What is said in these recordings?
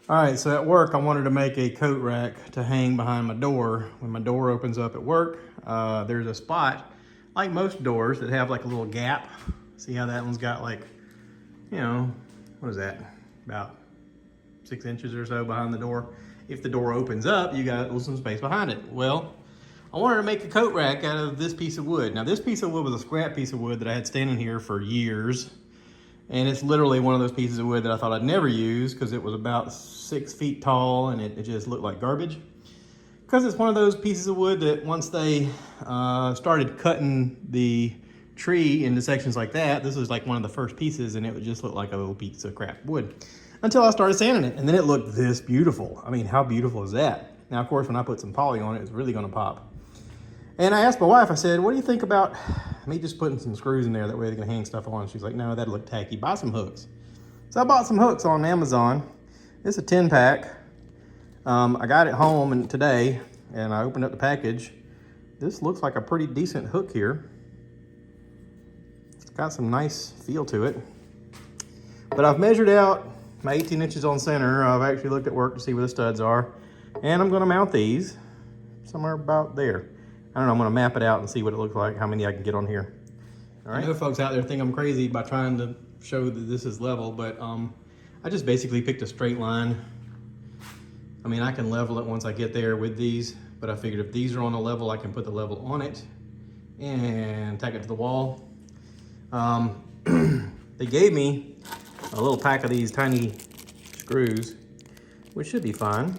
All right, so at work, I wanted to make a coat rack to hang behind my door. When my door opens up at work, there's a spot, like most doors, that have like a little gap. See how that one's got like, you know, what is that? About 6 inches or so behind the door. If the door opens up, you got a little some space behind it. Well, I wanted to make a coat rack out of this piece of wood. Now this piece of wood was a scrap piece of wood that I had standing here for years. And it's literally one of those pieces of wood that I thought I'd never use because it was about 6 feet tall and it just looked like garbage. Because it's one of those pieces of wood that once they started cutting the tree into sections like that, this was like one of the first pieces and it would just look like a little piece of crap wood. Until I started sanding it, and then it looked this beautiful. I mean, how beautiful is that? Now, of course, when I put some poly on it, it's really gonna pop. And I asked my wife, I said, what do you think about me just putting some screws in there? That way they can hang stuff on. She's like, no, that'd look tacky. Buy some hooks. So I bought some hooks on Amazon. It's a 10-pack. I got it home today, and I opened up the package. This looks like a pretty decent hook here. It's got some nice feel to it. But I've measured out my 18 inches on center. I've actually looked at work to see where the studs are. And I'm gonna mount these somewhere about there. I don't know, I'm gonna map it out and see what it looks like, how many I can get on here. All right. I know folks out there think I'm crazy by trying to show that this is level, but I just basically picked a straight line. I mean, I can level it once I get there with these, but I figured if these are on a level, I can put the level on it and tack it to the wall. They gave me a little pack of these tiny screws, which should be fine.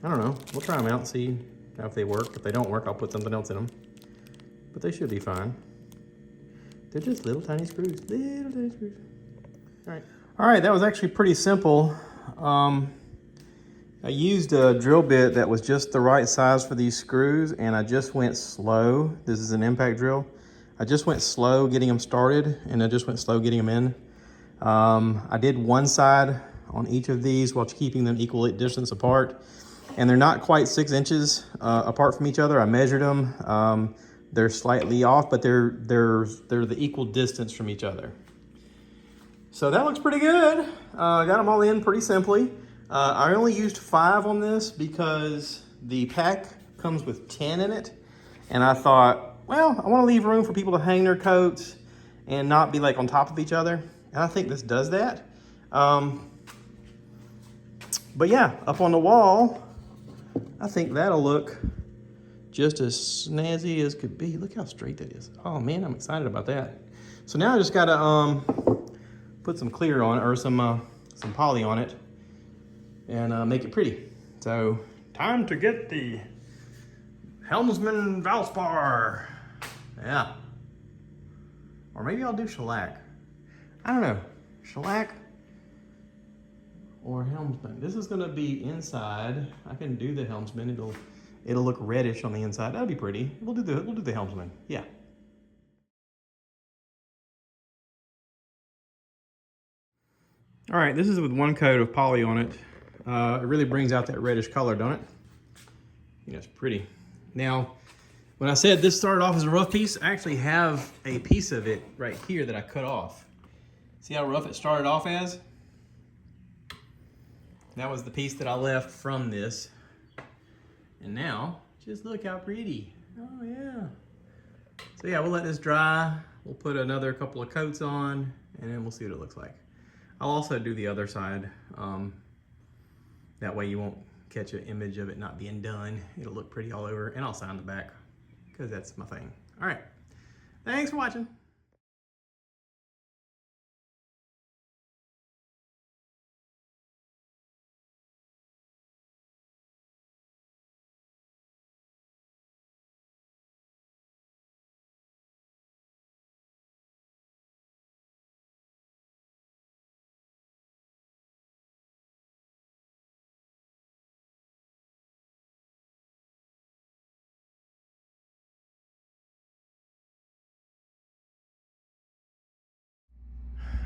I don't know, we'll try them out and see if they work. If they don't work, I'll put something else in them. But they should be fine. They're just little tiny screws, little tiny screws. All right, that was actually pretty simple. I used a drill bit that was just the right size for these screws, and I just went slow. This is an impact drill. I just went slow getting them started, and I just went slow getting them in. I did one side on each of these while keeping them equal distance apart. And they're not quite 6 inches apart from each other. I measured them. They're slightly off, but they're the equal distance from each other. So that looks pretty good. I got them all in pretty simply. I only used 5 on this because the pack comes with 10 in it. And I thought, well, I want to leave room for people to hang their coats and not be like on top of each other. And I think this does that. But yeah, up on the wall, I think that'll look just as snazzy as could be. Look how straight that is. Oh man, I'm excited about that. So now I just gotta put some clear on it, or some poly on it, and make it pretty. So time to get the Helmsman Valspar. Yeah. Or maybe I'll do shellac. I don't know. Shellac or Helmsman. This is gonna be inside. I can do the Helmsman. It'll look reddish on the inside. That'll be pretty. We'll do the Helmsman. Yeah. All right, this is with one coat of poly on it. It really brings out that reddish color, don't it? Yeah, it's pretty. Now, when I said this started off as a rough piece, I actually have a piece of it right here that I cut off. See how rough it started off as? That was the piece that I left from this. And now, just look how pretty. Oh yeah. So yeah, we'll let this dry. We'll put another couple of coats on, and then we'll see what it looks like. I'll also do the other side. That way you won't catch an image of it not being done. It'll look pretty all over, and I'll sign the back, because that's my thing. All right, thanks for watching.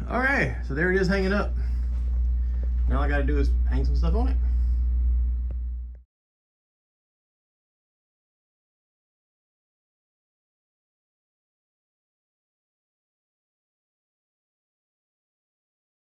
All right, so there it is hanging up. Now all I gotta do is hang some stuff on it.